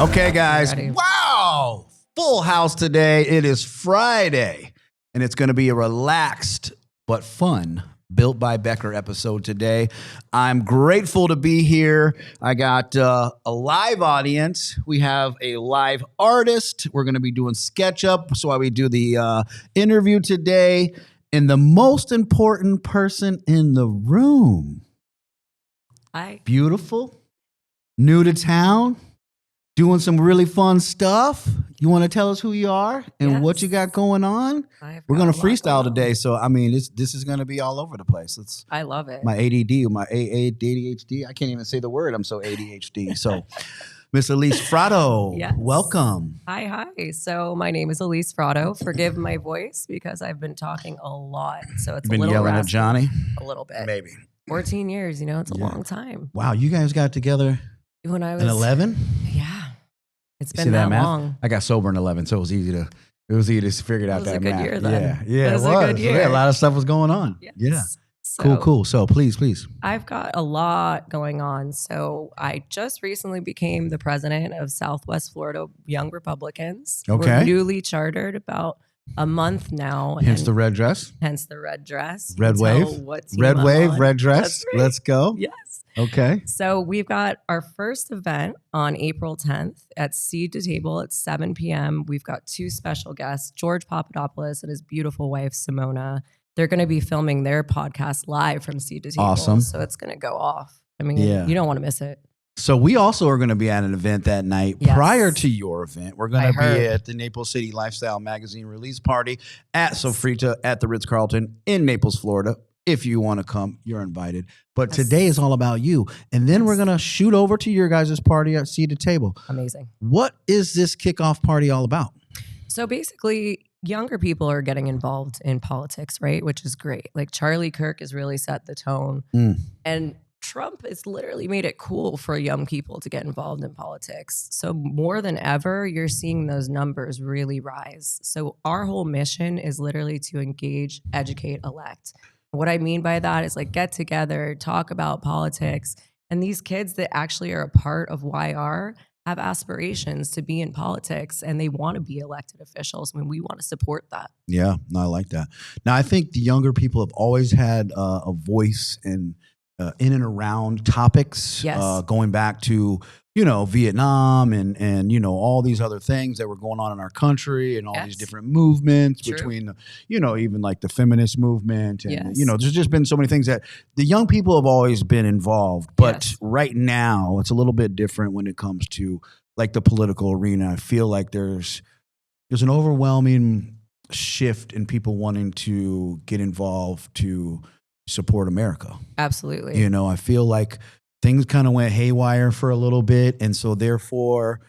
Okay, guys. Wow. Full house today. It is Friday, and it's going to be a relaxed but fun Built by Becker episode today. I'm grateful to be here. I got a live audience. We have a live artist. We're going to be doing SketchUp. So while we do the interview today, and the most important person in the room. Hi. Beautiful. New to town. Doing some really fun stuff. You want to tell us who you are and what you got going on? We're going to freestyle today. So, I mean, this is going to be all over the place. I love it. My ADD, my ADHD. I can't even say the word. I'm so ADHD. So, Miss Alyse Fratto, welcome. Hi. So, my name is Alyse Fratto. Forgive my voice because I've been talking a lot. So, it's a little yelling raspy, at Johnny? A little bit. Maybe. 14 years, it's a long time. Wow, you guys got together when I was in 11? Yeah. It's been that long. I got sober in 11, so it was easy to figure out that math. It was a good year then. Yeah, it was. A good year. Yeah, a lot of stuff was going on. Yes. Yeah. So, Cool. So please. I've got a lot going on. So I just recently became the president of Southwest Florida Young Republicans. Okay. We're newly chartered about a month now. Hence the red dress. Red wave. Red dress. Right. Let's go. Yes. Okay. So we've got our first event on April 10th at Seed to Table at 7 p.m. We've got two special guests, George Papadopoulos and his beautiful wife, Simona. They're going to be filming their podcast live from Seed to Table. Awesome. So it's going to go off. I mean, you don't want to miss it. So we also are going to be at an event that night prior to your event. We're going to be at the Naples City Lifestyle Magazine release party at Sofrita at the Ritz-Carlton in Naples, Florida. If you want to come, you're invited. But today is all about you. And then we're going to shoot over to your guys' party at Seed to Table. Amazing. What is this kickoff party all about? So basically, younger people are getting involved in politics, right? Which is great. Like Charlie Kirk has really set the tone. And Trump has literally made it cool for young people to get involved in politics. So more than ever, you're seeing those numbers really rise. So our whole mission is literally to engage, educate, elect. What I mean by that is like get together, talk about politics. And these kids that actually are a part of YR have aspirations to be in politics and they want to be elected officials. I mean, we want to support that. Yeah, no, I like that. Now, I think the younger people have always had a voice in and around topics, going back to, Vietnam and all these other things that were going on in our country and all these different movements between, even like the feminist movement. And, there's just been so many things that the young people have always been involved. But right now, it's a little bit different when it comes to like the political arena. I feel like there's an overwhelming shift in people wanting to get involved to support America. Absolutely. I feel like things kind of went haywire for a little bit. And so therefore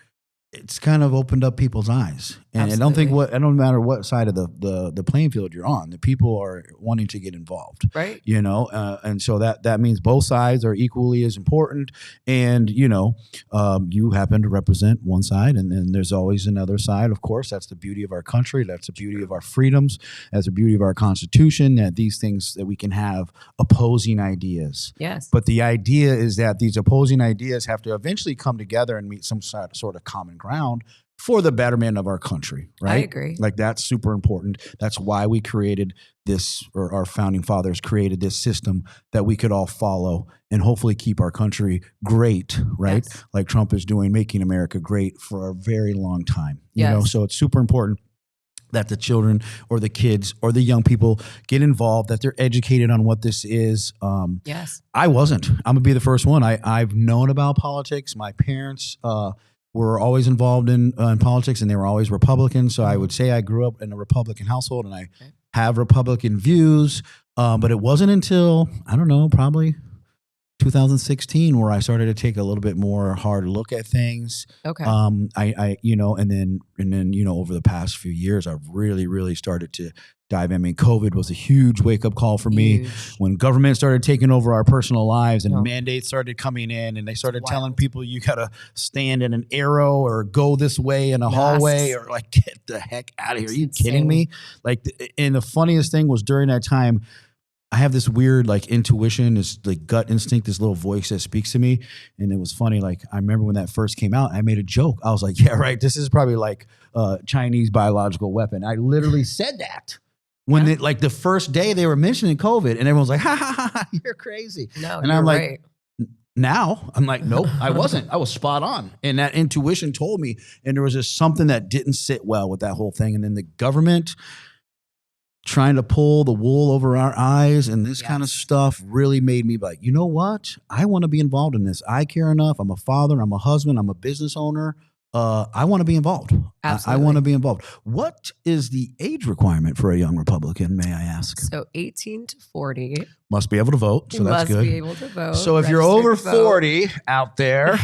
it's kind of opened up people's eyes. And I don't matter what side of the playing field you're on, the people are wanting to get involved. Right. And so that means both sides are equally as important. And, you happen to represent one side and then there's always another side. Of course, that's the beauty of our country. That's the beauty of our freedoms. That's the beauty of our Constitution, that these things that we can have opposing ideas. Yes. But the idea is that these opposing ideas have to eventually come together and meet some sort of common ground for the betterment of our country, right? I agree. Like that's super important. That's why we created this, or our founding fathers created this system that we could all follow and hopefully keep our country great, right? Yes. Like Trump is doing, making America great for a very long time. Yes. So it's super important that the children or the kids or the young people get involved, that they're educated on what this is. Yes. I wasn't. I'm going to be the first one. I've known about politics. My parents were always involved in politics and they were always Republicans. So I would say I grew up in a Republican household and I have Republican views. But it wasn't until, I don't know, probably 2016 where I started to take a little bit more hard look at things. Okay. And then over the past few years, I've really started to dive in. I mean, COVID was a huge wake up call for me when government started taking over our personal lives and mandates started coming in and they started telling people you got to stand in an arrow or go this way in a hallway or like, get the heck out of here. Are you kidding me? Like, and the funniest thing was during that time, I have this weird like intuition, this like gut instinct, this little voice that speaks to me. And it was funny. Like I remember when that first came out, I made a joke. I was like, yeah, right. This is probably like a Chinese biological weapon. I literally said that when like the first day they were mentioning COVID and everyone was like, ha ha ha, ha, you're crazy. No, and I'm like, now I'm like, nope, I wasn't. I was spot on. And that intuition told me, and there was just something that didn't sit well with that whole thing. And then the government trying to pull the wool over our eyes and this kind of stuff really made me like, you know what? I want to be involved in this. I care enough. I'm a father. I'm a husband. I'm a business owner. I want to be involved. Absolutely. I want to be involved. What is the age requirement for a young Republican, may I ask? So 18 to 40. Must be able to vote, so that's good. Must be able to vote. So if you're over 40 out there,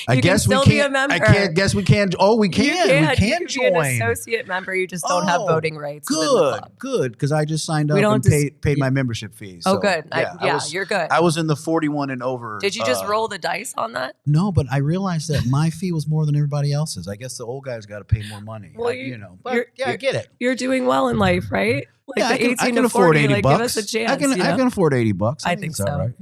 I guess we can't. I can't guess we can't. Oh, we can. We can join. Be an associate member. You just don't have voting rights. Good. Because I just signed up and paid my membership fees. So, good. You're good. I was in the 41 and over. Did you just roll the dice on that? No, but I realized that my fee was more than everybody else's. I guess the old guys got to pay more money. Well, But I get it. You're doing well in life, right? Like I can afford 80 bucks. Give us a chance. I can afford $80. I think so. Right.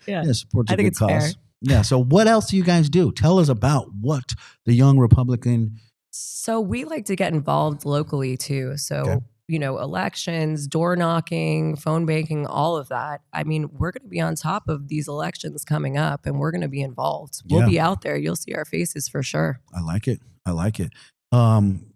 Yeah. Supports a I think good it's cause. fair. Yeah. So what else do you guys do? Tell us about what the Young Republican. So we like to get involved locally too. So, elections, door knocking, phone banking, all of that. I mean, we're going to be on top of these elections coming up and we're going to be involved. We'll be out there. You'll see our faces for sure. I like it.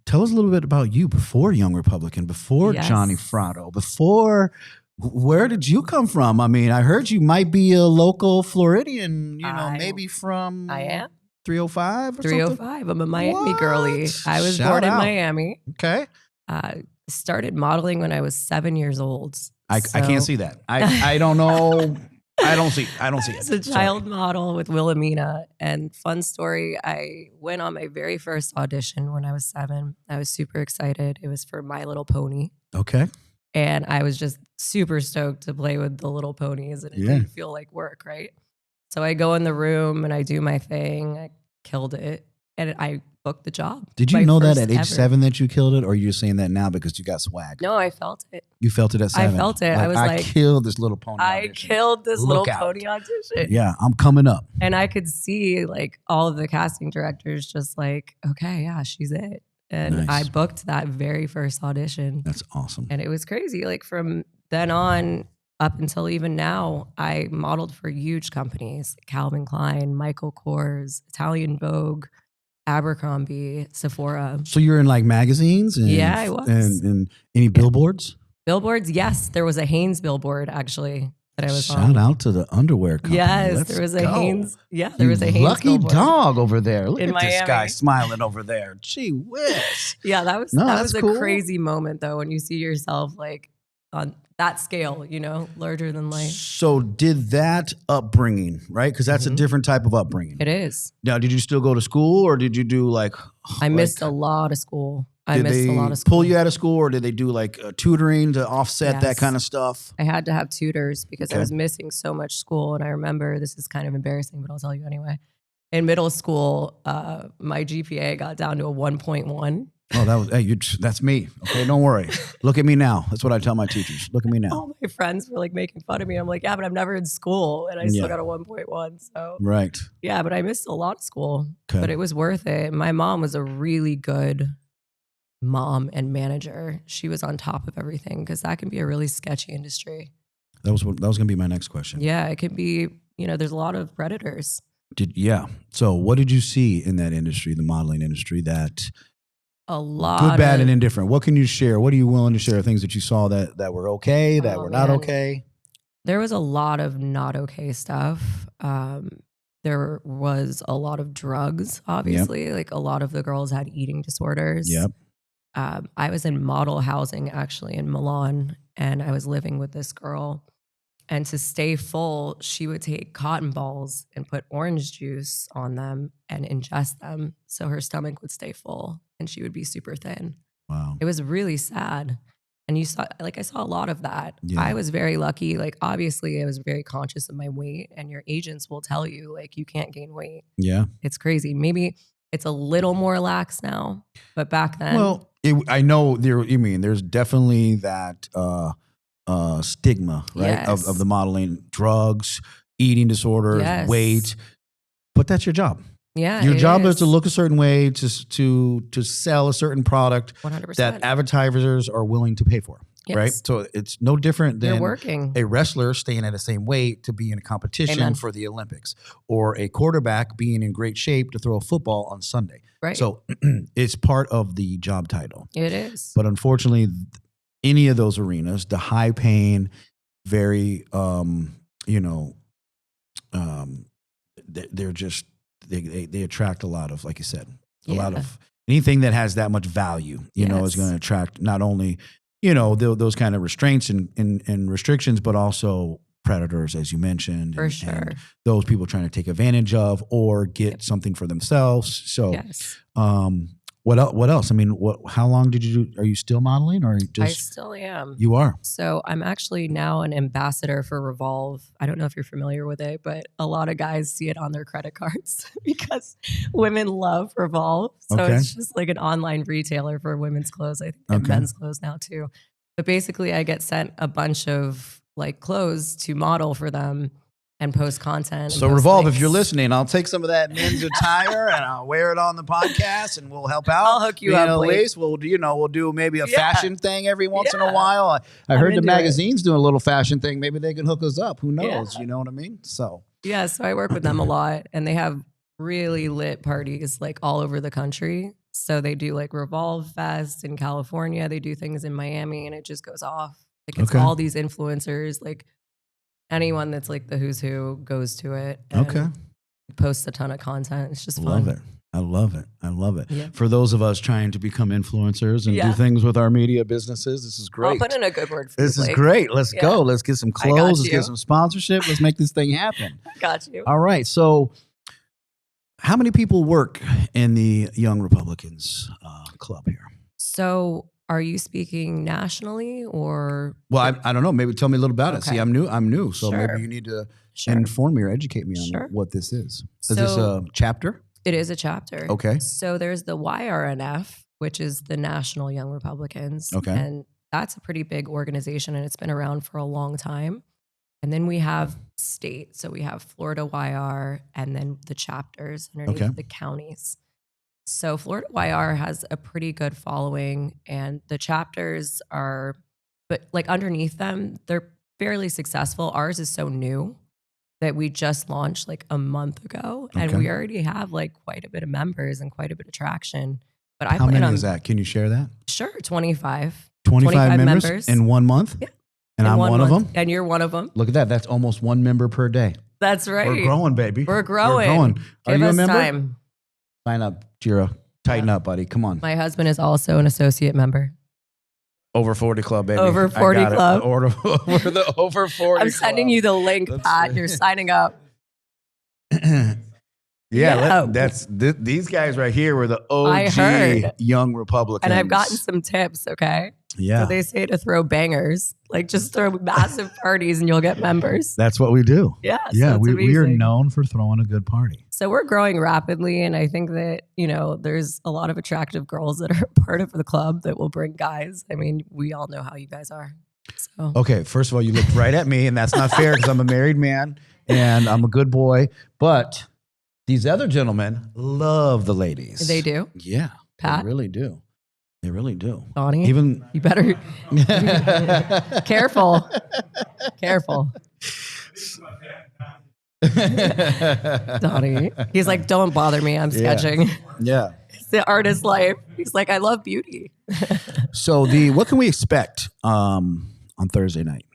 Tell us a little bit about you before Young Republican, before Johnny Fratto, before... Where did you come from? I mean, I heard you might be a local Floridian, maybe from I am 305 or 305. Something? I'm a Miami girlie. I was born in Miami. Okay. Started modeling when I was 7 years old. I can't see that. I don't know. I don't see it. It's a child model with Wilhelmina. And fun story, I went on my very first audition when I was 7. I was super excited. It was for My Little Pony. Okay. And I was just super stoked to play with the little ponies and it didn't feel like work, right? So I go in the room and I do my thing. I killed it and I booked the job. Did you know that at age 7 that you killed it, or are you saying that now because you got swag? No, I felt it. You felt it at 7? I felt it. I was like, I killed this little pony audition. I killed this little pony audition. Yeah, I'm coming up. And I could see like all of the casting directors just like, okay, yeah, she's it. And I booked that very first audition. That's awesome. And it was crazy. Like from then on up until even now, I modeled for huge companies, Calvin Klein, Michael Kors, Italian Vogue, Abercrombie, Sephora. So you're in like magazines? And, yeah, I was. And any billboards? Billboards, yes. There was a Hanes billboard actually that I was on. Shout out to the underwear company. Yes, there was a Hanes. Yeah, there was a Hanes lucky billboard. Dog over there. Look in at Miami. This guy smiling over there. Gee whiz. Yeah, that was a crazy moment though when you see yourself like on that scale, larger than life. So did that upbringing, right? Because that's a different type of upbringing. It is. Now, did you still go to school or did you do like... I missed a lot of school. Did they pull you out of school or did they do like tutoring to offset that kind of stuff? I had to have tutors because I was missing so much school. And I remember, this is kind of embarrassing, but I'll tell you anyway. In middle school, my GPA got down to a 1.1. Oh, that's me. Okay, don't worry. Look at me now. That's what I tell my teachers. Look at me now. All my friends were like making fun of me. I'm like, yeah, but I'm never in school. And I still got a 1.1. So right. Yeah, but I missed a lot of school. But it was worth it. My mom was a really good mom and manager. She was on top of everything because that can be a really sketchy industry. That was going to be my next question. Yeah, it can be, there's a lot of predators. So what did you see in that industry, the modeling industry, that a lot good, bad, and indifferent? What can you share? What are you willing to share? Things that you saw that were okay, that were not okay? There was a lot of not okay stuff. There was a lot of drugs, obviously. Like a lot of the girls had eating disorders. Yep. I was in model housing actually in Milan, and I was living with this girl. And to stay full, she would take cotton balls and put orange juice on them and ingest them so her stomach would stay full and she would be super thin. Wow. It was really sad. And I saw a lot of that. Yeah. I was very lucky. Like, obviously, I was very conscious of my weight, and your agents will tell you, like, you can't gain weight. Yeah. It's crazy. Maybe it's a little more lax now, but back then. Well, I know there's definitely that stigma, right? Of the modeling, drugs, eating disorders, weight. But that's your job. Yeah, your job is to look a certain way to sell a certain product 100%. that advertisers are willing to pay for. Yes. Right. So it's no different than a wrestler staying at the same weight to be in a competition for the Olympics, or a quarterback being in great shape to throw a football on Sunday. Right. So it's part of the job title. It is. But unfortunately, any of those arenas, the high paying, very, they're just, they attract a lot of, like you said, a lot of anything that has that much value, you know, is going to attract not only, those kind of restraints and restrictions, but also predators, as you mentioned. For sure. And those people trying to take advantage of or get something for themselves. So, what else? I mean, how long did you do? Are you still modeling, or just? I still am. You are. So I'm actually now an ambassador for Revolve. I don't know if you're familiar with it, but a lot of guys see it on their credit cards because women love Revolve. So it's just like an online retailer for women's clothes. I think and men's clothes now too. But basically, I get sent a bunch of like clothes to model for them and post content. So Revolve, if you're listening, I'll take some of that men's attire and I'll wear it on the podcast and we'll help out. I'll hook you up, Alyse. We'll do maybe a fashion thing every once in a while. I heard the magazine's doing a little fashion thing. Maybe they can hook us up. Who knows? You know what I mean? So I work with them a lot, and they have really lit parties like all over the country. So they do like Revolve Fest in California. They do things in Miami, and it just goes off. Like it's all these influencers, like anyone that's like the who's who goes to it. And posts a ton of content. It's just fun. I love it. Yeah. For those of us trying to become influencers and do things with our media businesses, this is great. I'll put in a good word for this. Is great. Let's go. Let's get some clothes. Let's get some sponsorship. Let's make this thing happen. Got you. All right. So how many people work in the Young Republicans club here? So are you speaking nationally or? Well, I don't know. Maybe tell me a little about it. See, I'm new. So maybe you need to inform me or educate me on what this is. Is this a chapter? It is a chapter. Okay. So there's the YRNF, which is the National Young Republicans. Okay. And that's a pretty big organization, and it's been around for a long time. And then we have state. So we have Florida YR and then the chapters underneath the counties. So Florida YR has a pretty good following, and the chapters are, but like underneath them, they're fairly successful. Ours is so new that we just launched like a month ago, and we already have like quite a bit of members and quite a bit of traction. But how many is that? Can you share that? Sure, 25. 25 members in 1 month? Yeah. And I'm one of them? And you're one of them. Look at that. That's almost 1 member per day. That's right. We're growing, baby. We're growing. Are you a member? Time. Sign up, Jira. Tighten up, buddy. Come on. My husband is also an associate member. Over 40 club, baby. Over 40 club. Over the over 40 I'm sending you the link, Pat. You're signing up. These guys right here were the OG Young Republicans. And I've gotten some tips, okay? Yeah. So they say to throw bangers, like just throw massive parties and you'll get members. That's what we do. Yeah. Yeah, we are known for throwing a good party. So we're growing rapidly, and I think that, there's a lot of attractive girls that are part of the club that will bring guys. I mean, we all know how you guys are. So. Okay, first of all, you looked right at me, and that's not fair because I'm a married man and I'm a good boy. But these other gentlemen love the ladies. They do? Yeah. Pat? They really do. They really do. Donnie, you better careful. Donnie, he's like, don't bother me. I'm sketching. Yeah. It's the artist life. He's like, I love beauty. So what can we expect on Thursday night?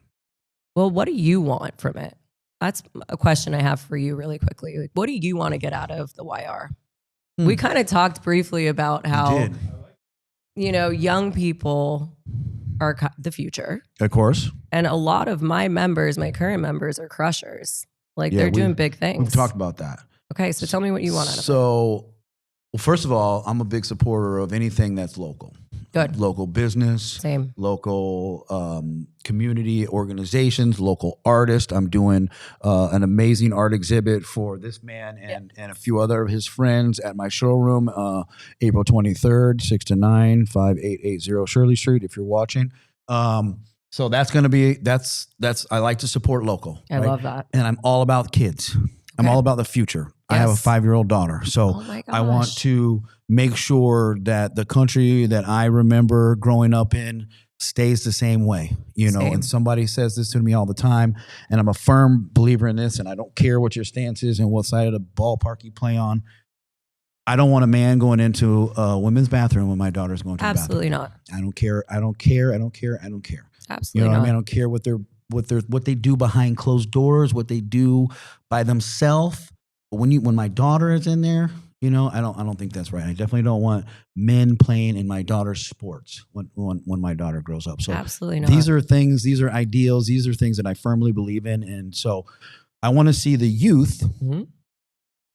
Well, what do you want from it? That's a question I have for you really quickly. Like, what do you want to get out of the YR? We kind of talked briefly about how, young people are the future. Of course. And a lot of my current members are crushers. Like they're doing big things. We've talked about that. Okay, so tell me what you want out of it. So, first of all, I'm a big supporter of anything that's local. Good. Local business. Same. Local community organizations, local artists. I'm doing an amazing art exhibit for this man and a few other of his friends at my showroom, April 23rd, 6 to 9, 5880 Shirley Street, if you're watching. So that's going to be, that's, I like to support local. I love that. And I'm all about kids. Okay. I'm all about the future. Yes. I have a 5-year-old daughter. So I want to make sure that the country that I remember growing up in stays the same way, you know, and somebody says this to me all the time, and I'm a firm believer in this, and I don't care what your stance is and what side of the ballpark you play on. I don't want a man going into a women's bathroom when my daughter's going to the bathroom. Absolutely not. I don't care. I don't care. I don't care. I don't care. Absolutely you know not. What I mean? I don't care what they do behind closed doors, what they do by themselves. But when my daughter is in there, you know, I don't think that's right. I definitely don't want men playing in my daughter's sports when my daughter grows up. So absolutely not. These are things, these are ideals, these are things that I firmly believe in. And so I want to see the youth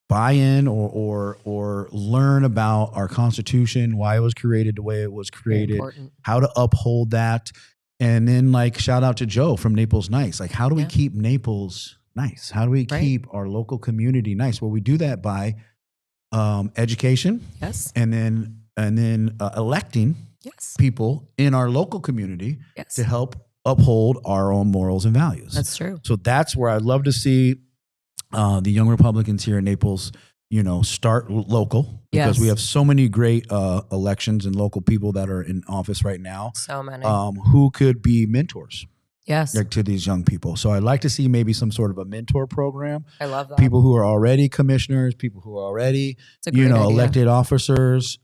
buy in or learn about our Constitution, why it was created the way it was created, how to uphold that. And then like shout out to Joe from Naples Nice. Like how do we keep Naples nice? How do we keep our local community nice? Well, we do that by education, and then electing people in our local community to help uphold our own morals and values. That's true. So that's where I'd love to see the young Republicans here in Naples, you know, start local because we have so many great elections and local people that are in office right now. So many who could be mentors. Yes. Like to these young people. So I'd like to see maybe some sort of a mentor program. I love that. People who are already commissioners, people who are already, elected officers,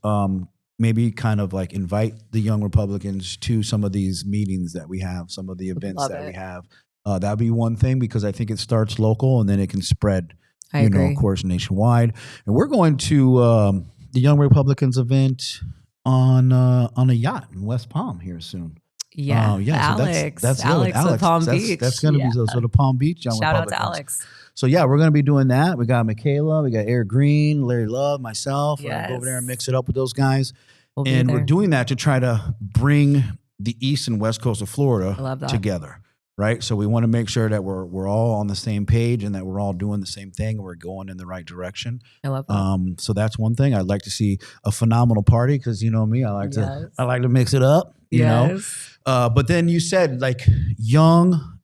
maybe kind of like invite the young Republicans to some of these meetings that we have, some of the events we have. That'd be one thing because I think it starts local and then it can spread, I agree. Of course, nationwide. And we're going to the Young Republicans event on a yacht in West Palm here soon. Yeah, Alex. So that's Alex of Palm Beach. That's going to be so the Palm Beach Young Shout Republicans. out to Alex. So yeah, we're going to be doing that. We got Michaela, we got Eric Green, Larry Love, myself. We're going to go over there and mix it up with those guys. We're doing that to try to bring the East and West Coast of Florida together, right? So we want to make sure that we're all on the same page and that we're all doing the same thing and we're going in the right direction. I love that. So that's one thing. I'd like to see a phenomenal party because you know me, I like to mix it up. You know, but then you said like young,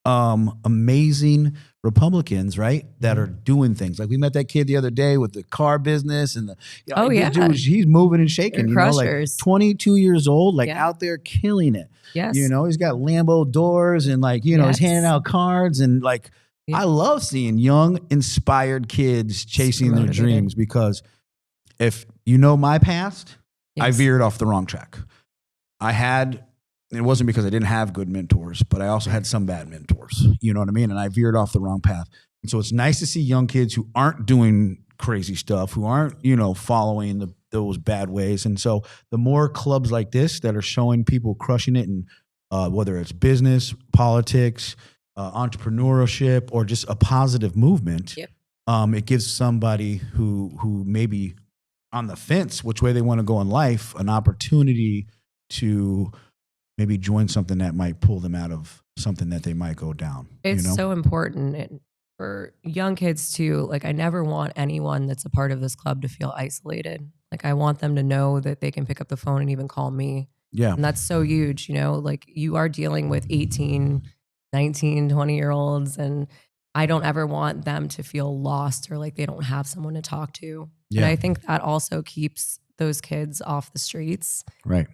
amazing Republicans, right? That are doing things. Like we met that kid the other day with the car business and dude, he's moving and shaking. You know, like 22 years old, like out there killing it. Yes, you know, he's got Lambo doors and like you know he's handing out cards and like I love seeing young, inspired kids chasing their dreams because if you know my past, I veered off the wrong track. It wasn't because I didn't have good mentors, but I also had some bad mentors, you know what I mean? And I veered off the wrong path. And so it's nice to see young kids who aren't doing crazy stuff, who aren't, you know, following those bad ways. And so the more clubs like this that are showing people crushing it in whether it's business, politics, entrepreneurship, or just a positive movement, it gives somebody who maybe on the fence, which way they want to go in life, an opportunity to maybe join something that might pull them out of something that they might go down. It's so important for young kids too. Like I never want anyone that's a part of this club to feel isolated. Like I want them to know that they can pick up the phone and even call me. Yeah. And that's so huge, you know, like you are dealing with 18, 19, 20-year-olds and I don't ever want them to feel lost or like they don't have someone to talk to. Yeah. And I think that also keeps those kids off the streets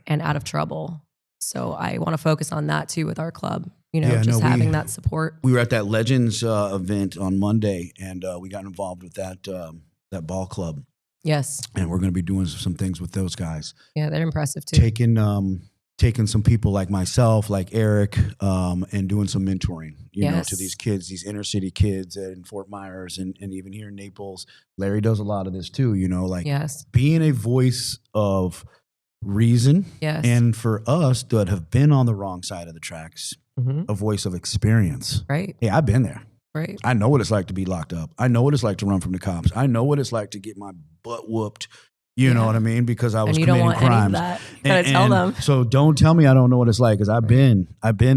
and out of trouble. So I want to focus on that too with our club, you know, having that support. We were at that Legends event on Monday and we got involved with that ball club. Yes. And we're going to be doing some things with those guys. Yeah, they're impressive too. Taking some people like myself, like Eric, and doing some mentoring, you know, to these kids, these inner city kids in Fort Myers and even here in Naples. Larry does a lot of this too, you know, like being a voice of reason. And for us that have been on the wrong side of the tracks, a voice of experience. Right. Yeah, I've been there. Right. I know what it's like to be locked up. I know what it's like to run from the cops. I know what it's like to get my butt whooped. You know what I mean? Because I was committing crimes. Any of that. You gotta tell them. So don't tell me I don't know what it's like because I've been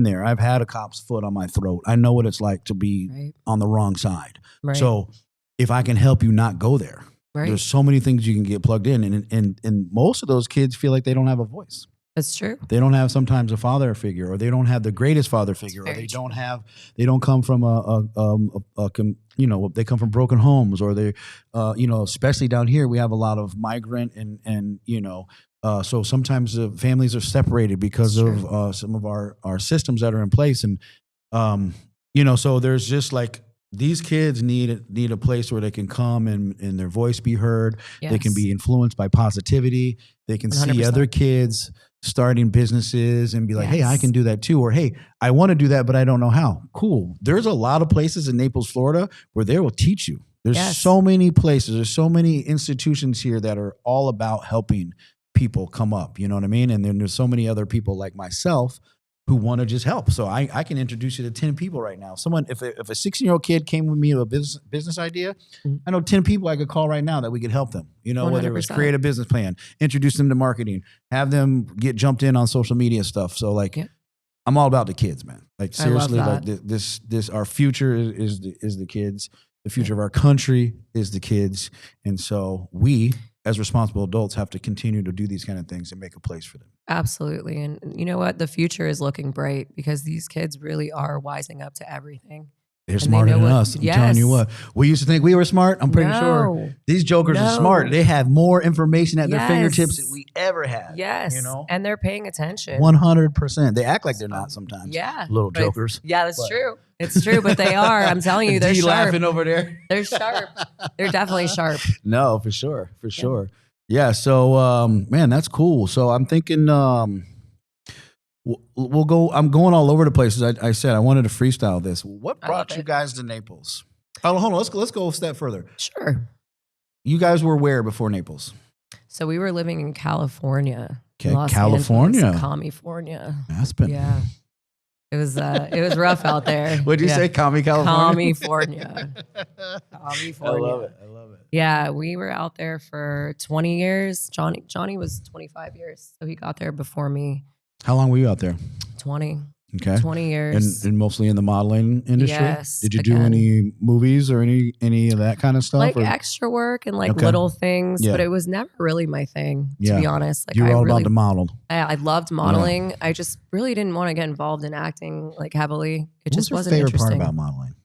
there. I've had a cop's foot on my throat. I know what it's like to be on the wrong side. Right. So if I can help you not go there, there's so many things you can get plugged in. And most of those kids feel like they don't have a voice. That's true. They don't have sometimes a father figure, or they don't have the greatest father figure, or they don't come from they come from broken homes, or they, especially down here, we have a lot of migrant and so sometimes the families are separated because of some of our systems that are in place. And, so there's just like, these kids need a place where they can come and their voice be heard. Yes. They can be influenced by positivity. They can 100%. See other kids starting businesses and be like, hey, I can do that too. Or, hey, I want to do that, but I don't know how. Cool. There's a lot of places in Naples, Florida, where they will teach you. There's so many places. There's so many institutions here that are all about helping people come up. You know what I mean? And then there's so many other people like myself who want to just help. So I can introduce you to 10 people right now. Someone, if a 16-year-old kid came with me to a business idea, I know 10 people I could call right now that we could help them. 100%. Whether it was create a business plan, introduce them to marketing, have them get jumped in on social media stuff. So I'm all about the kids, man. Like seriously, like this our future is the kids. The future of our country is the kids. And so we, as responsible adults, have to continue to do these kind of things and make a place for them. Absolutely. And you know what? The future is looking bright because these kids really are wising up to everything. They're smarter than us. I'm telling you what. We used to think we were smart. I'm pretty sure these jokers are smart. They have more information at their fingertips than we ever had. Yes. And they're paying attention. 100%. They act like they're not sometimes. Yeah. Little jokers. Yeah, that's true. It's true, but they are. I'm telling you, they're sharp. Laughing over there? They're sharp. They're definitely sharp. No, for sure. For sure. Yeah. So, man, that's cool. So I'm thinking we'll go. I'm going all over the place. As I said, I wanted to freestyle this. What brought you guys to Naples? Oh, hold on. Let's go a step further. Sure. You guys were where before Naples? So we were living in California. Okay, California. California. Aspen. Yeah. It was rough out there. What'd you say? California? California. I love it. Yeah, we were out there for 20 years. Johnny was 25 years, so he got there before me. How long were you out there? 20. Okay. 20 years. And mostly in the modeling industry? Yes. Did you do any movies or any of that kind of stuff? Like extra work and little things, but it was never really my thing, to be honest. Like, you were all about the model. I loved modeling. Yeah. I just really didn't want to get involved in acting heavily. It just wasn't interesting. What's your favorite part about modeling?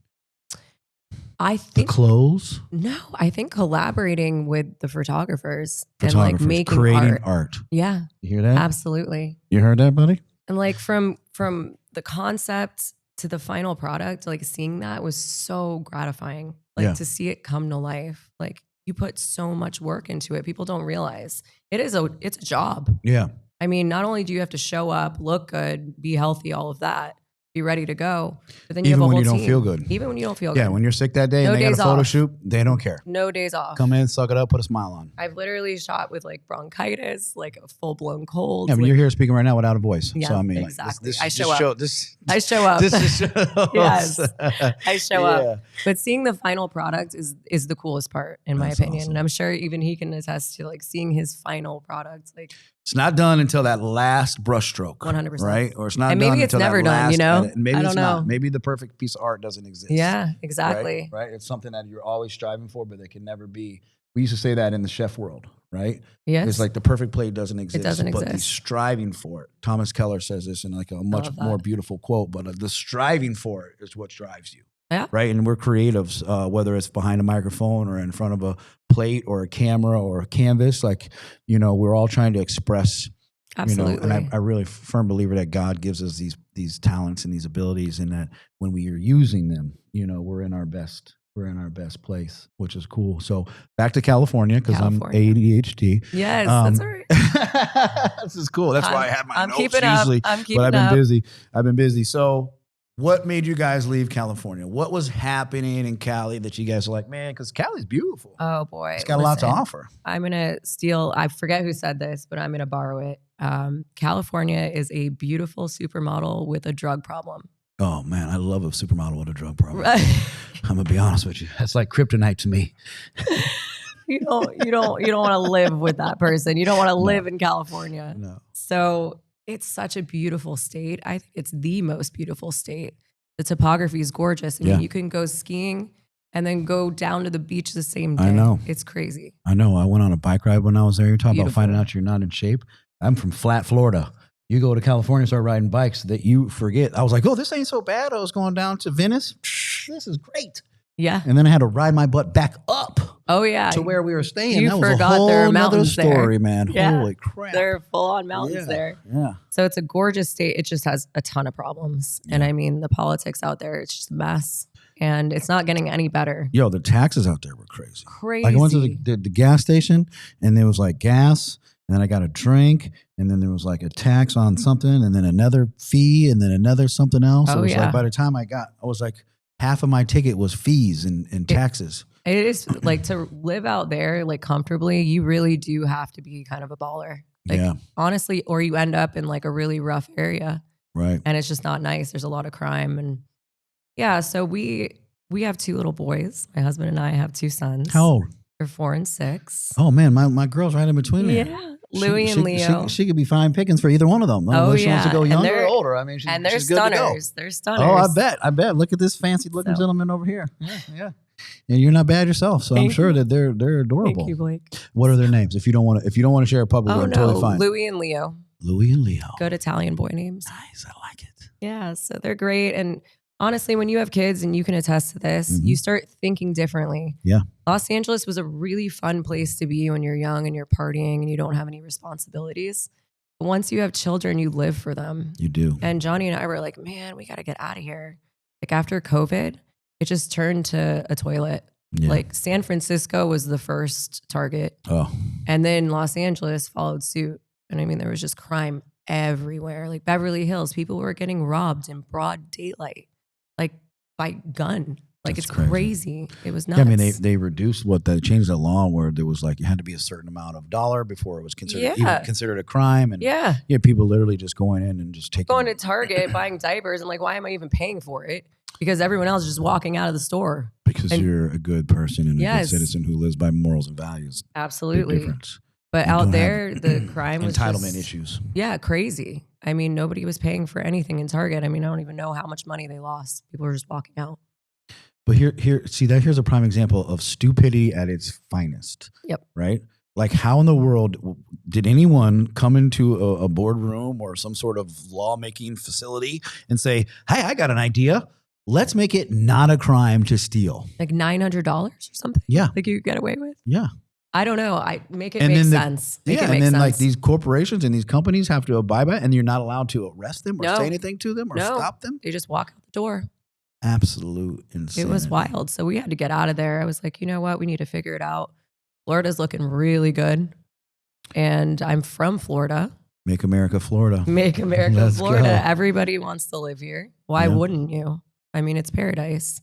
I think the clothes. No, I think collaborating with the photographers and making creating art. Yeah, you hear that? Absolutely. You heard that, buddy? And from the concept to the final product, seeing that was so gratifying. To see it come to life. You put so much work into it. People don't realize it's a job. Yeah. I mean, not only do you have to show up, look good, be healthy, all of that, be ready to go. But then you have a whole team. Even when you don't feel good. Even when you don't feel good. Yeah, when you're sick that day and they got a photo shoot, they don't care. No days off. Come in, suck it up, put a smile on. I've literally shot with bronchitis, a full-blown cold. Yeah, but you're here speaking right now without a voice. Yeah, so I mean, exactly. I show up. I show up. This shows. Yes, I show up. But seeing the final product is the coolest part, in my opinion. Awesome. And I'm sure even he can attest to seeing his final product. It's not done until that last brushstroke. 100%. Right? Or it's not and done maybe it's until never that done, edit. Maybe it's not. Maybe the perfect piece of art doesn't exist. Yeah, exactly. Right? It's something that you're always striving for, but it can never be. We used to say that in the chef world, right? Yes. It's the perfect plate doesn't exist. It doesn't exist. But the striving for it. Thomas Keller says this in a much more beautiful quote, but the striving for it is what drives you. Yeah. Right. And we're creatives, whether it's behind a microphone or in front of a plate or a camera or a canvas, we're all trying to express. Absolutely. And I really firm believer that God gives us these talents and these abilities, and that when we are using them, we're in our best place, which is cool. So back to California, because I'm ADHD. Yes, that's all right. This is cool. That's why I have my notes usually. But I've been busy. So what made you guys leave California? What was happening in Cali that you guys are like, man, because Cali's beautiful. Oh, boy. It's got a lot to offer. I'm going to steal, I forget who said this, but I'm going to borrow it. California is a beautiful supermodel with a drug problem. Oh, man, I love a supermodel with a drug problem. I'm going to be honest with you. That's like kryptonite to me. You don't want to live with that person. You don't want to live in California. No. So it's such a beautiful state. I think it's the most beautiful state. The topography is gorgeous. I mean, you can go skiing and then go down to the beach the same day. I know. It's crazy. I know. I went on a bike ride when I was there. You're talking about finding out you're not in shape. I'm from flat Florida. You go to California, start riding bikes that you forget. I was like, oh, this ain't so bad. I was going down to Venice. This is great. Yeah. And then I had to ride my butt back up. Oh, yeah. To where we were staying. You that was forgot a whole there are other mountains story, there. man. Yeah. Holy crap. There are full-on mountains there. Yeah. So it's a gorgeous state. It just has a ton of problems. Yeah. And I mean, the politics out there, it's just a mess. And it's not getting any better. Yo, the taxes out there were crazy. Crazy. Like I went to the gas station and there was like gas. And then I got a drink, and then there was like a tax on something, and then another fee, and then another something else. Oh, it was yeah. like by the time I was like half of my ticket was fees and taxes. It is like to live out there like comfortably, you really do have to be kind of a baller. Like, yeah. Honestly, or you end up in like a really rough area. Right. And it's just not nice. There's a lot of crime. And yeah, so we have 2 little boys. My husband and I have 2 sons. How old? They're 4 and 6. Oh man, my girl's right in between there. Yeah. Louie and Leo. She could be fine pickings for either one of them. Oh, she wants to go younger or older. I mean, and they're she's good stunners. to go. They're stunners. Oh, I bet. Look at this fancy looking gentleman over here. Yeah. And you're not bad yourself, so I'm sure that they're adorable. Thank you, Blake. What are their names? If you don't want to share it publicly, I'm totally fine. Louie and Leo. Louie and Leo. Good Italian boy names. Nice. I like it. Yeah, so they're great. And honestly, when you have kids, and you can attest to this, you start thinking differently. Yeah. Los Angeles was a really fun place to be when you're young and you're partying and you don't have any responsibilities. But once you have children, you live for them. You do. And Johnny and I were like, man, we got to get out of here. Like after COVID, it just turned to a toilet. Yeah. Like San Francisco was the first target. Oh. And then Los Angeles followed suit. And I mean, there was just crime everywhere. Like Beverly Hills, people were getting robbed in broad daylight, like by gun. Like That's it's crazy. It was nuts. Yeah, I mean, they reduced they changed the law where there was like, it had to be a certain amount of dollar before it was considered even considered a crime. And yeah, people literally just going in and just going to Target, buying diapers. And like, why am I even paying for it? Because everyone else is just walking out of the store. Because you're a good person and a good citizen who lives by morals and values. Absolutely. Big difference. But out there, the crime was entitlement issues. Yeah, crazy. I mean, nobody was paying for anything in Target. I mean, I don't even know how much money they lost. People were just walking out. But here's a prime example of stupidity at its finest. Yep. Right? Like, how in the world did anyone come into a boardroom or some sort of lawmaking facility and say, hey, I got an idea. Let's make it not a crime to steal. Like $900 or something? Yeah. Like you get away with? Yeah. I don't know. I make it make sense. Like these corporations and these companies have to abide by it, and you're not allowed to arrest them or say anything to them or stop them. They just walk out the door. Absolute insanity. It was wild. So we had to get out of there. I was like, you know what? We need to figure it out. Florida's looking really good. And I'm from Florida. Make America Florida. Make America Florida. Go. Everybody wants to live here. Why wouldn't you? I mean, it's paradise.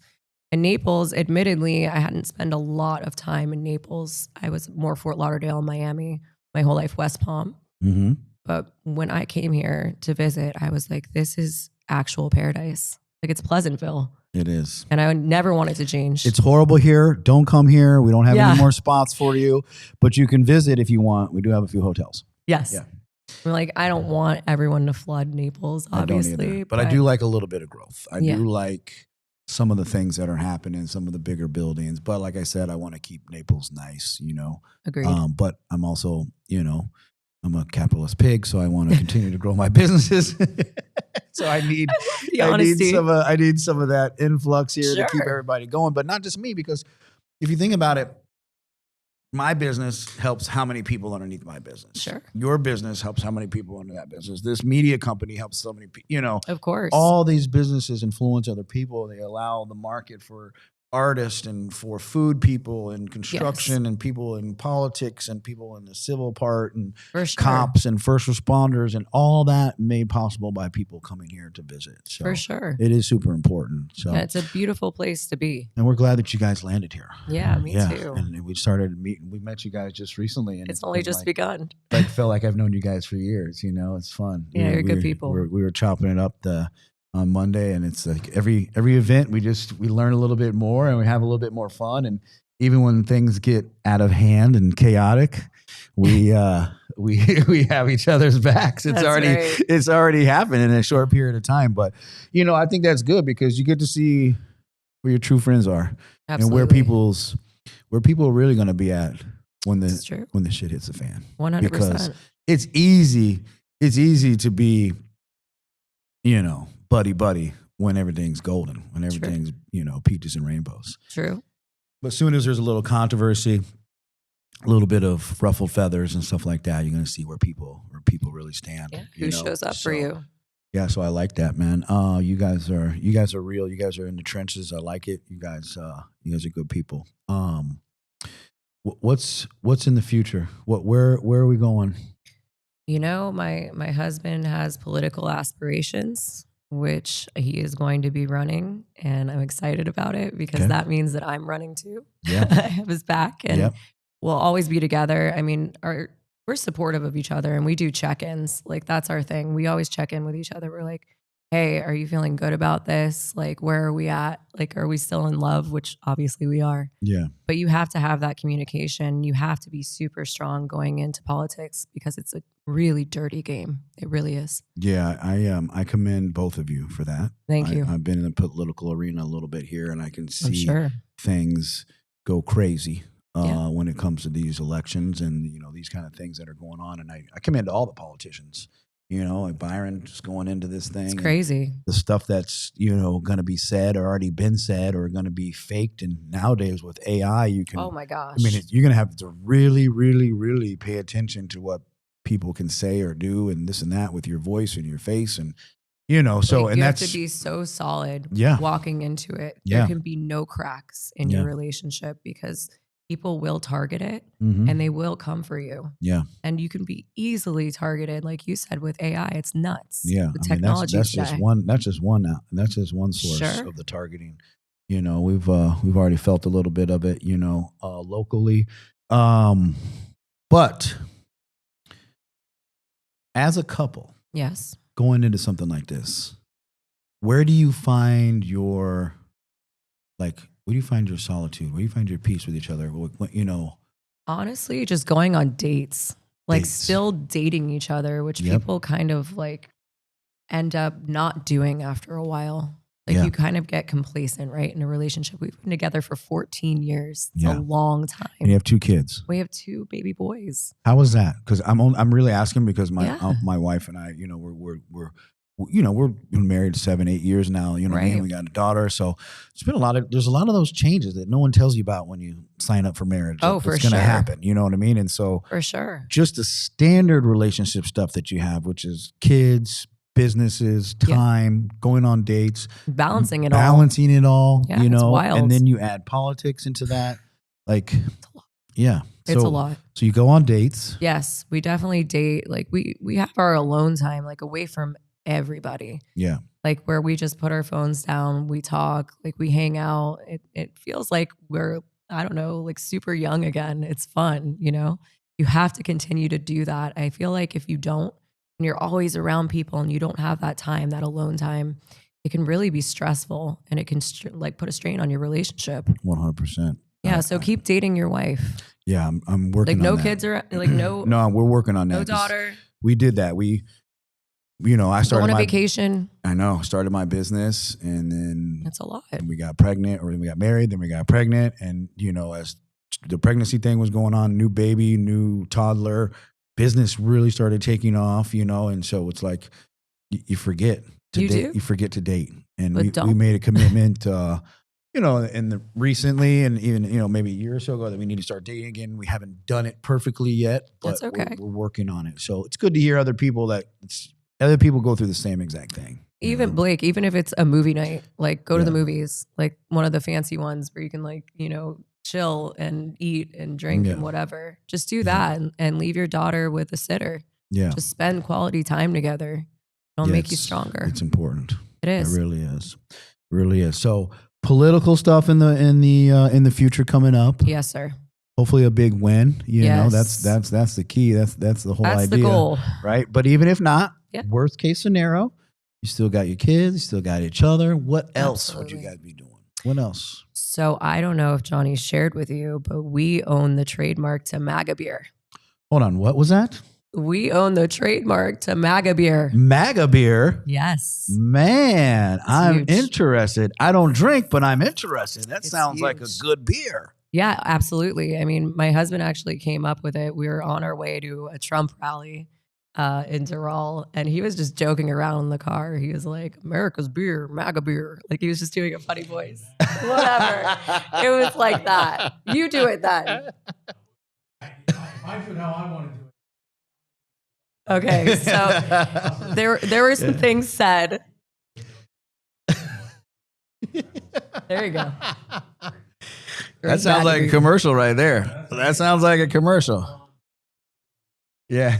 And Naples, admittedly, I hadn't spent a lot of time in Naples. I was more Fort Lauderdale, Miami, my whole life, West Palm. Mm-hmm. But when I came here to visit, I was like, this is actual paradise. Like, it's Pleasantville. It is. And I would never want it to change. It's horrible here. Don't come here. We don't have any more spots for you. But you can visit if you want. We do have a few hotels. Yes. Yeah. I'm like, I don't want everyone to flood Naples, obviously. I don't either. But I do like a little bit of growth. I do like some of the things that are happening, some of the bigger buildings. But like I said, I want to keep Naples nice, Agreed. But I'm also, I'm a capitalist pig, so I want to continue to grow my businesses. So I need some of that influx here to keep everybody going, but not just me, because if you think about it, my business helps how many people underneath my business. Sure. Your business helps how many people under that business. This media company helps so many people, Of course. All these businesses influence other people. They allow the market for artists and for food people and construction and people in politics and people in the civil part and cops and first responders and all that made possible by people coming here to visit. So for sure. It is super important. So it's a beautiful place to be. And we're glad that you guys landed here. Yeah, me too. And we started meeting. We met you guys just recently. And it's only just begun. I felt like I've known you guys for years. It's fun. Yeah, you're good people. We were chopping it up on Monday, and it's like every event we learn a little bit more and we have a little bit more fun, and even when things get out of hand and chaotic, we have each other's backs. It's already happened in a short period of time, but I think that's good because you get to see where your true friends are. Absolutely. And where people are really going to be at when the shit hits the fan. 100%. Because it's easy to be, buddy when everything's golden, when everything's, peaches and rainbows. True. But as soon as there's a little controversy, a little bit of ruffled feathers and stuff like that, you're going to see where people really stand. Yeah. Who shows up for you? Yeah, so I like that, man. You guys are real. You guys are in the trenches. I like it. You guys are good people. What's in the future? Where are we going? My husband has political aspirations, which he is going to be running, and I'm excited about it because that means that I'm running too. Yeah. I have his back, and we'll always be together. I mean, we're supportive of each other, and we do check-ins. Like, that's our thing. We always check in with each other. We're like, hey, are you feeling good about this? Like, where are we at? Like, are we still in love? Which obviously we are. Yeah. But you have to have that communication. You have to be super strong going into politics because it's a really dirty game. It really is. Yeah, I commend both of you for that. Thank you. I've been in the political arena a little bit here, and I can see things go crazy when it comes to these elections and these kind of things that are going on. And I commend all the politicians. Like Byron just going into this thing. It's crazy. The stuff that's, going to be said or already been said or going to be faked. And nowadays with AI, you can. Oh my gosh. I mean, you're going to have to really, really, really pay attention to what people can say or do and this and that with your voice and your face. And, so, and you that's. have to be so solid walking into it. Yeah. There can be no cracks in your relationship because people will target it and they will come for you. Yeah. And you can be easily targeted. Like you said, with AI, it's nuts. Yeah. The technology that's just one source of the targeting. We've already felt a little bit of it, locally. But as a couple, yes, going into something like this, where do you find your where do you find your solitude? Where do you find your peace with each other? Honestly, just going on dates, still dating each other, which people kind of end up not doing after a while. You kind of get complacent, right? In a relationship. We've been together for 14 years. It's a long time. And you have 2 kids. We have 2 baby boys. How was that? Because I'm really asking because my wife and I, we're been married 7-8 years now. What I mean? We got a daughter, so it's been there's a lot of those changes that no one tells you about when you sign up for marriage. Oh, for sure, it's going to happen. You know what I mean? And so, for sure, just the standard relationship stuff that you have, which is kids, businesses, time, going on dates, balancing it all. Yeah, it's wild. And then you add politics into that. It's a lot. So you go on dates. Yes, we definitely date. We have our alone time, away from everybody. Yeah. Where we just put our phones down, we talk, we hang out. It feels like we're, I don't know, super young again. It's fun, You have to continue to do that. I feel like if you don't, and you're always around people and you don't have that time, that alone time, it can really be stressful and it can put a strain on your relationship. 100%. Yeah. So keep dating your wife. Yeah. I'm working on that. No kids are no. No, we're working on that. No daughter. We did that. I started going on vacation. I know. Started my business, and then that's a lot. And we got pregnant, or then we got married, then we got pregnant, and as the pregnancy thing was going on, new baby, new toddler, business really started taking off. And so it's you forget to date. You forget to date, and we made a commitment. Recently, and even maybe a year or so ago, that we need to start dating again. We haven't done it perfectly yet, but that's okay. We're working on it. So it's good to hear other people go through the same exact thing. Even Blake, even if it's a movie night, go to the movies, one of the fancy ones where you can chill and eat and drink and whatever. Just do that and leave your daughter with a sitter. Yeah. Just spend quality time together. It'll make you stronger. It's important. It is. It really is. It really is. So political stuff in the future coming up. Yes, sir. Hopefully a big win. That's the key. That's the whole idea. That's the goal. Right? But even if not, worst case scenario, you still got your kids, you still got each other. What else would you guys be doing? What else? So I don't know if Johnny shared with you, but we own the trademark to MAGA Beer. Hold on, what was that? We own the trademark to MAGA Beer. MAGA Beer? Yes. Man, I'm interested. I don't drink, but I'm interested. That sounds huge. like a good beer. Yeah, absolutely. I mean, my husband actually came up with it. We were on our way to a Trump rally in Doral, and he was just joking around in the car. He was like, America's beer, MAGA beer. Like he was just doing a funny voice. Whatever. It was like that. You do it then. I do it how I want to do it. Okay, so there were some things said. There you go. That sounds like a commercial right there. That sounds like a commercial. Yeah.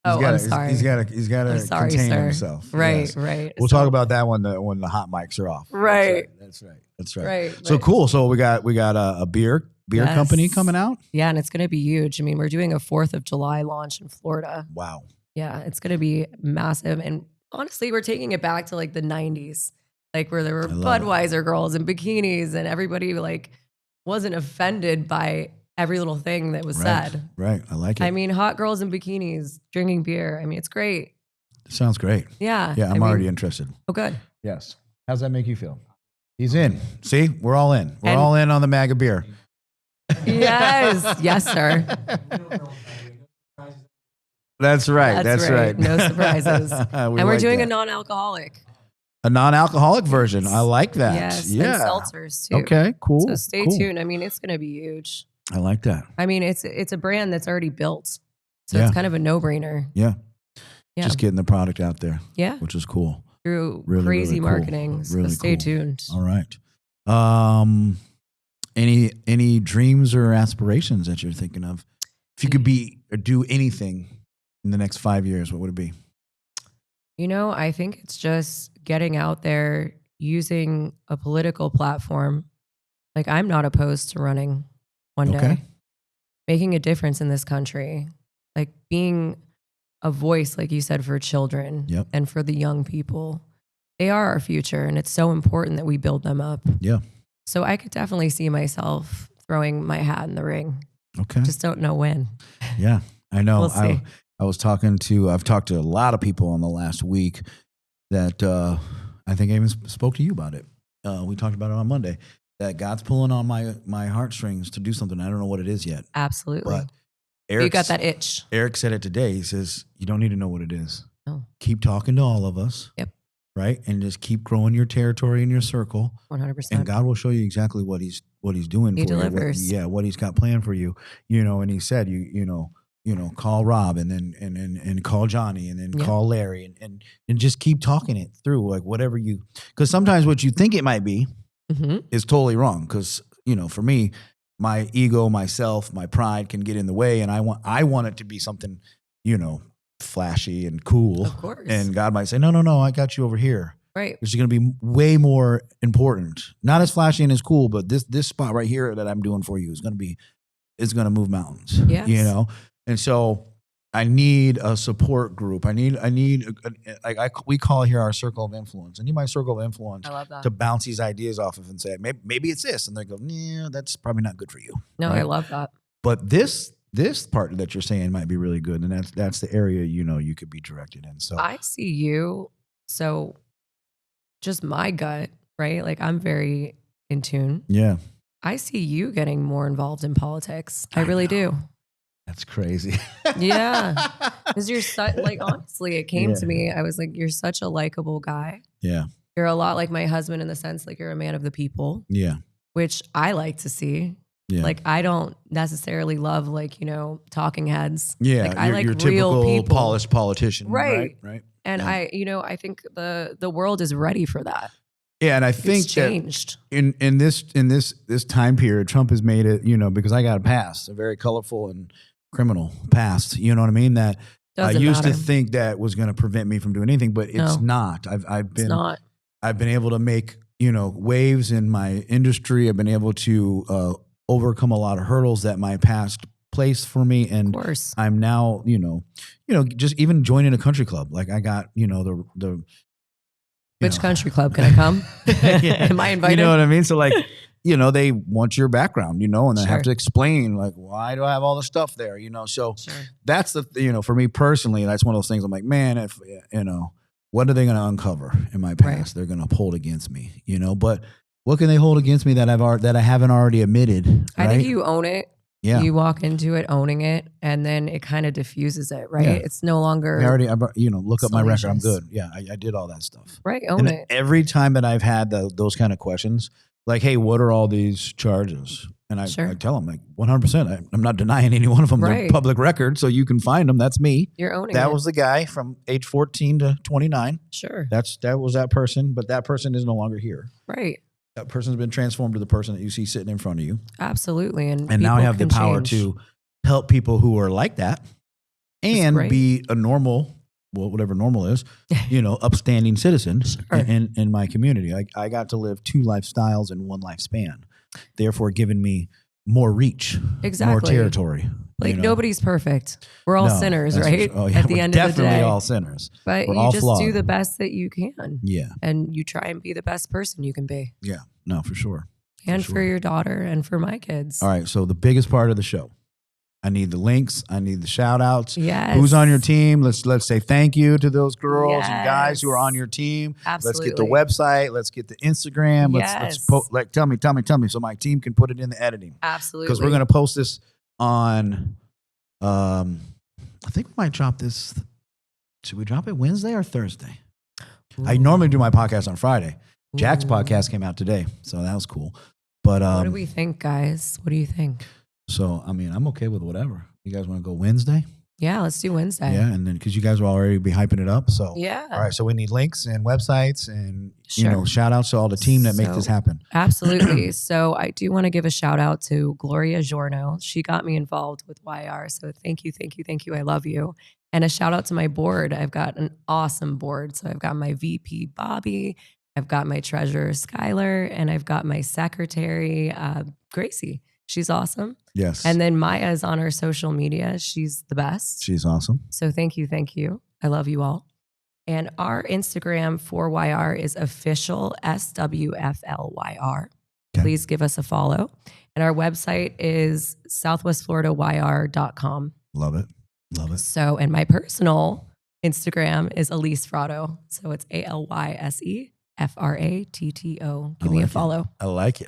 I'm sorry. He's got to contain himself. Right, yes. right. We'll talk about that when the hot mics are off. Right. That's right. Right. So cool. So we got a beer company coming out. Yeah, and it's going to be huge. I mean, we're doing a 4th of July launch in Florida. Wow. Yeah, it's going to be massive. And honestly, we're taking it back to like the 90s, like where there were Budweiser girls in bikinis and everybody like wasn't offended by every little thing that was said. Right. I like it. I mean, hot girls in bikinis drinking beer. I mean, it's great. Sounds great. Yeah. Yeah, I'm already interested. Oh, good. Yes. How's that make you feel? He's in. See, we're all in. We're all in on the MAGA beer. Yes. Yes, sir. That's right. That's right. No surprises. And we're doing a non-alcoholic. A non-alcoholic version. I like that. Yes. Yeah. And seltzers too. Okay, cool. So stay tuned. I mean, it's going to be huge. I like that. I mean, it's a brand that's already built. So it's kind of a no-brainer. Yeah. Just getting the product out there. Yeah. Which is cool. Through crazy marketing. So stay tuned. All right. Any dreams or aspirations that you're thinking of? If you could be or do anything in the next 5 years, what would it be? You know, I think it's just getting out there, using a political platform. Like, I'm not opposed to running one day, making a difference in this country, like being a voice, like you said, for children and for the young people. They are our future, and it's so important that we build them up. Yeah. So I could definitely see myself throwing my hat in the ring. Okay. Just don't know when. Yeah, I know. We'll see. I've talked to a lot of people in the last week that I think I even spoke to you about it. We talked about it on Monday, that God's pulling on my heartstrings to do something. I don't know what it is yet. Absolutely. But you got that itch. Eric said it today. He says, you don't need to know what it is. No. Keep talking to all of us. Yep. Right? And just keep growing your territory and your circle. 100%. And God will show you exactly what he's doing for delivers. you. What he's got planned for you. You know, and he said, you know, call Rob and then call Johnny and then call Larry and just keep talking it through, like whatever because sometimes what you think it might be is totally wrong. Because, you know, for me, my ego, myself, my pride can get in the way, and I want it to be something, you know, flashy and cool. Of course. And God might say, no, I got you over here. Right. Which is going to be way more important. Not as flashy and as cool, but this spot right here that I'm doing for you is going to move mountains. Yes. You know? And so I need a support group. We call it here our circle of influence. I need my circle of influence to bounce these ideas off of and say, maybe it's this. And they go, yeah, that's probably not good for you. No, right? I love that. But this part that you're saying might be really good. And that's the area, you know, you could be directed in. So I see you. So just my gut, right? Like, I'm very in tune. Yeah. I see you getting more involved in politics. I really do. That's crazy. Yeah. Because you're honestly, it came to me. I was like, you're such a likable guy. Yeah. You're a lot like my husband in the sense, like, you're a man of the people. Yeah. Which I like to see. Yeah. Like, I don't necessarily love, like, you know, talking heads. Yeah. Like, I like your real typical people. polished politician. Right. Right. And I think the world is ready for that. Yeah, and I think it's changed. That in this time period, Trump has made it, you know, because I got a past, a very colorful and criminal past. You know what I mean? That I used to think that was going to prevent me from doing anything, but it's not. I've been able to make, you know, waves in my industry. I've been able to overcome a lot of hurdles that my past placed for me, and of course. I'm now, you know, just even joining a country club. Like, I got, you know, the which country club can I come? Am I invited? You know what I mean? So, like, you know, they want your background, you know, and they have to explain, like, why do I have all the stuff there, you know? So that's you know, for me personally, that's one of those things. I'm like, man, if, you know, what are they going to uncover in my past? They're going to hold against me, you know? But What can they hold against me that I haven't already admitted? Right? I think you own it. Yeah. You walk into it owning it, and then it kind of diffuses it, right? Yeah. It's no longer. Look up my record. I'm good. Yeah, I did all that stuff. Right, own it. Every time that I've had those kind of questions, like, hey, what are all these charges? And I tell them, like, 100%. I'm not denying any one of them. They're public record, so you can find them. That's me. You're owning it. That was the guy from age 14 to 29. Sure. That was that person, but that person is no longer here. Right. That person's been transformed to the person that you see sitting in front of you. Absolutely. And now I have the power to help people who are like that and be a normal, whatever normal is, upstanding citizen in my community. I got to live 2 lifestyles in 1 lifespan, therefore giving me more reach, more territory. Like nobody's perfect. We're all sinners, right? At the end of the day. Definitely all sinners. But you just do the best that you can. Yeah. And you try and be the best person you can be. Yeah. No, for sure. And for your daughter and for my kids. All right. So the biggest part of the show. I need the links. I need the shout outs. Yes. Who's on your team? Let's say thank you to those girls and guys who are on your team. Absolutely. Let's get the website. Let's get the Instagram. Let's tell me so my team can put it in the editing. Absolutely. Because we're going to post this on, I think we might drop this. Should we drop it Wednesday or Thursday? Ooh. I normally do my podcast on Friday. Jack's podcast came out today, so that was cool. But what do we think, guys? What do you think? So, I mean, I'm okay with whatever. You guys want to go Wednesday? Yeah, let's do Wednesday. Yeah, and then because you guys will already be hyping it up. So, yeah. All right, so we need links and websites and, shout outs to all the team that make this happen. Absolutely. So I do want to give a shout out to Gloria Giorno. She got me involved with YR. So thank you. I love you. And a shout out to my board. I've got an awesome board. So I've got my VP, Bobby. I've got my treasurer, Skylar. And I've got my secretary, Gracie. She's awesome. Yes. And then Maya's on our social media. She's the best. She's awesome. So thank you. I love you all. And our Instagram for YR is official SWFLYR. Okay. Please give us a follow. And our website is southwestfloridayr.com. Love it. So, and my personal Instagram is Alyse Fratto. So it's ALYSE. Fratto. Give me a follow. I like it.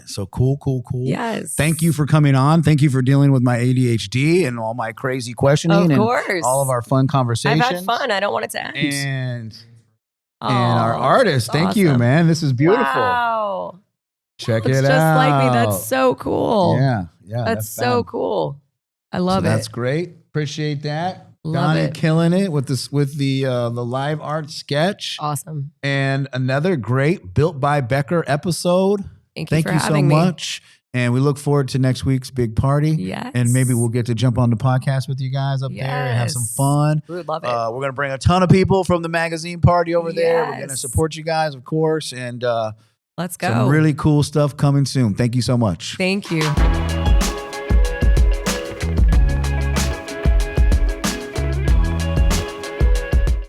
So cool. Yes. Thank you for coming on. Thank you for dealing with my ADHD and all my crazy questioning. Of course. And all of our fun conversations. I've had fun. I don't want it to end. And our artist. Thank you, man. This is beautiful. Wow. Check it out. It's just like me. That's so cool. Yeah. That's so cool. I love it. That's great. Appreciate that. Love Donnie it. killing it with the live art sketch. Awesome. And another great Built by Becker episode. Thank you so much. And we look forward to next week's big party. Yes. And maybe we'll get to jump on the podcast with you guys up there and have some fun. We would love it. We're going to bring a ton of people from the magazine party over there. We're going to support you guys, of course. And let's go. Some really cool stuff coming soon. Thank you so much. Thank you.